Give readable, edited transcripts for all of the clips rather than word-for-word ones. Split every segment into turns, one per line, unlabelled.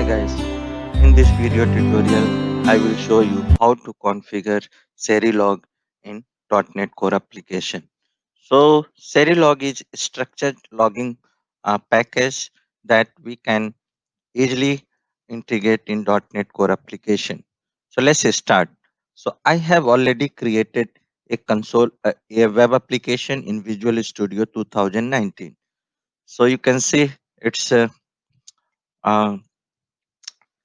guys, in this video tutorial I will show you how to configure Serilog in .NET Core application. So Serilog is structured logging package that we can easily integrate in .NET Core application. So let's start. So I have already created a web application in Visual Studio 2019. So you can see it's a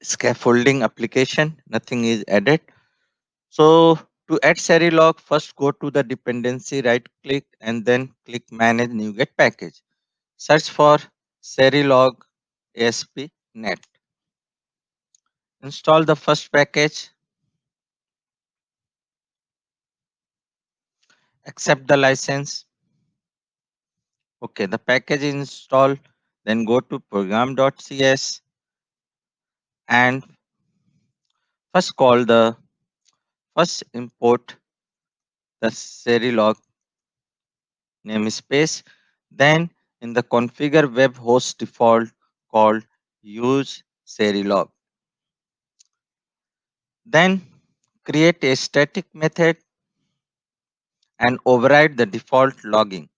scaffolding application, nothing is added. So to add Serilog, first go to the dependency, right click and then click manage NuGet package. Search for Serilog ASP.NET. Install the first package, accept the license. Okay, the package is installed. Then go to program.cs and first import the Serilog namespace. Then in the configure web host default called use Serilog. Then create a static method and override the default logging.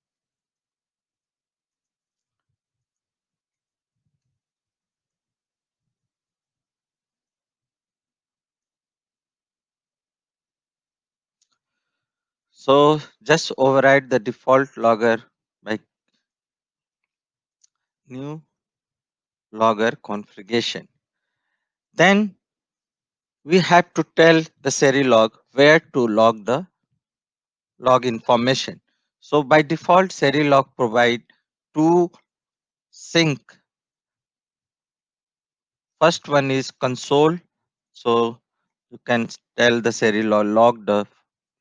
So just override the default logger by new logger configuration. Then we have to tell the Serilog where to log the log information. So by default, Serilog provide two sync. First one is console. So you can tell the Serilog log the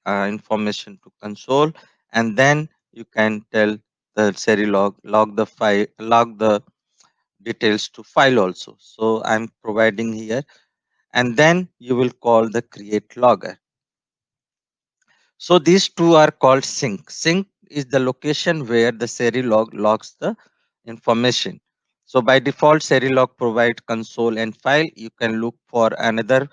information to console, and then you can tell the Serilog log the details to file also. So I'm providing here, and then you will call the create logger. So these two are called sync. Sync is the location where the Serilog logs the information. So by default, Serilog provides console and file. You can look for another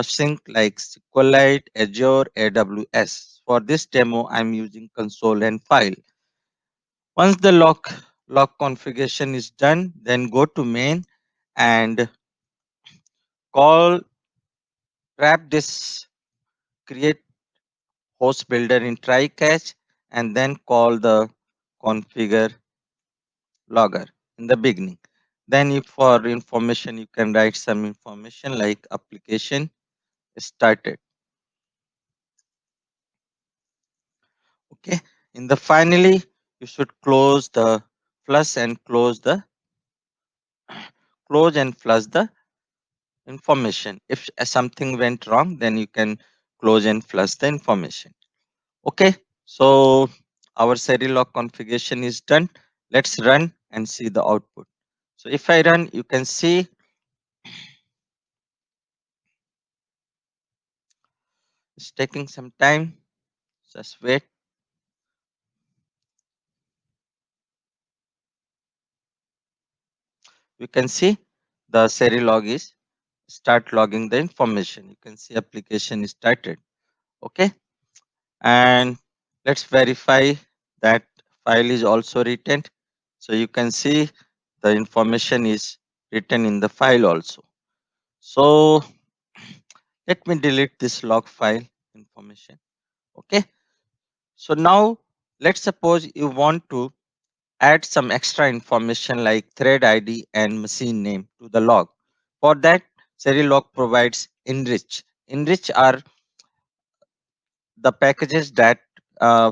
sync like SQLite, Azure, AWS. For this demo, I'm using console and file. Once the log configuration is done, then go to main and call wrap this create host builder in try catch and then call the configure logger in the beginning. Then if for information you can write some information like application started. Okay. In the finally you should close the plus and close and flush the information. If something went wrong, then you can close and flush the information. Okay. So our Serilog configuration is done. Let's run and see the output. So if I run, you can see it's taking some time. Just wait. You can see the Serilog is start logging the information. You can see application is started. Okay. And let's verify that file is also written. So you can see the information is written in the file also. So let me delete this log file information. Okay. So now let's suppose you want to add some extra information like thread ID and machine name to the log. For that, Serilog provides enrich. Enrich are the packages that uh,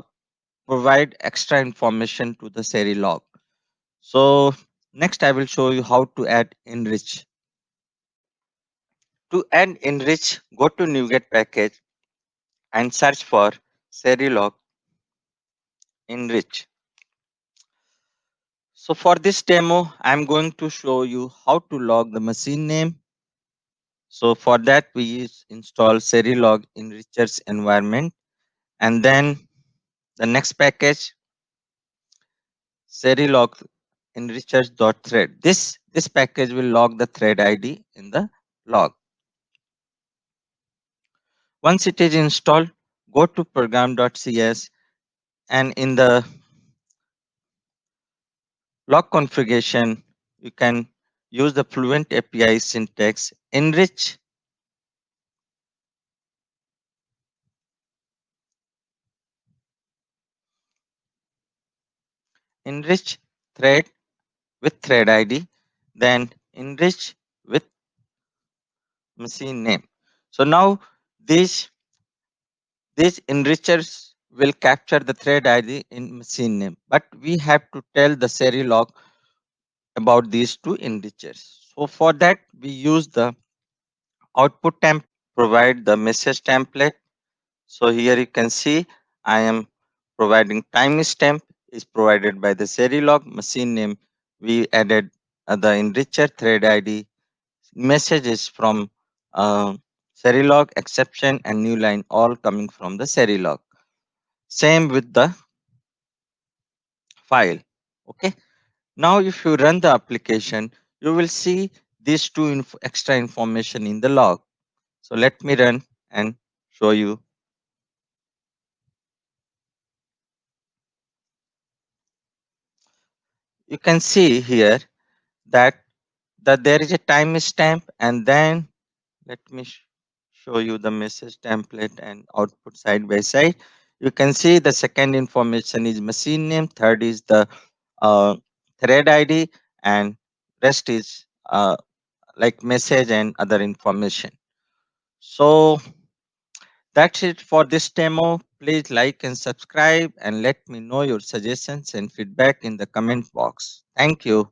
provide extra information to the Serilog. So next I will show you how to add enrich. To add enrich, go to NuGet package and search for Serilog enrich. So for this demo, I'm going to show you how to log the machine name. So for that, we install Serilog enrichers environment, and then the next package, Serilog enrichers.thread. This This package will log the thread ID in the log. Once it is installed, go to program.cs and in the log configuration, you can use the Fluent API syntax, enrich thread with thread ID, then enrich with machine name. So now these these enrichers will capture the thread ID in machine name, but we have to tell the Serilog about these two enrichers. So for that, we use the output temp, provide the message template. So here you can see I am providing timestamp is provided by the Serilog machine name. We added the enricher thread ID messages from uh, Serilog exception and new line all coming from the Serilog. Same with the file. Okay. Now if you run the application, you will see these two extra information in the log. So let me run and show you. You can see here that there is a timestamp and then let me show you the message template and output side by side. You can see the second information is machine name, third is the uh, thread ID, and rest is like message and other information. So that's it for this demo. Please like and subscribe and let me know your suggestions and feedback in the comment box. Thank you.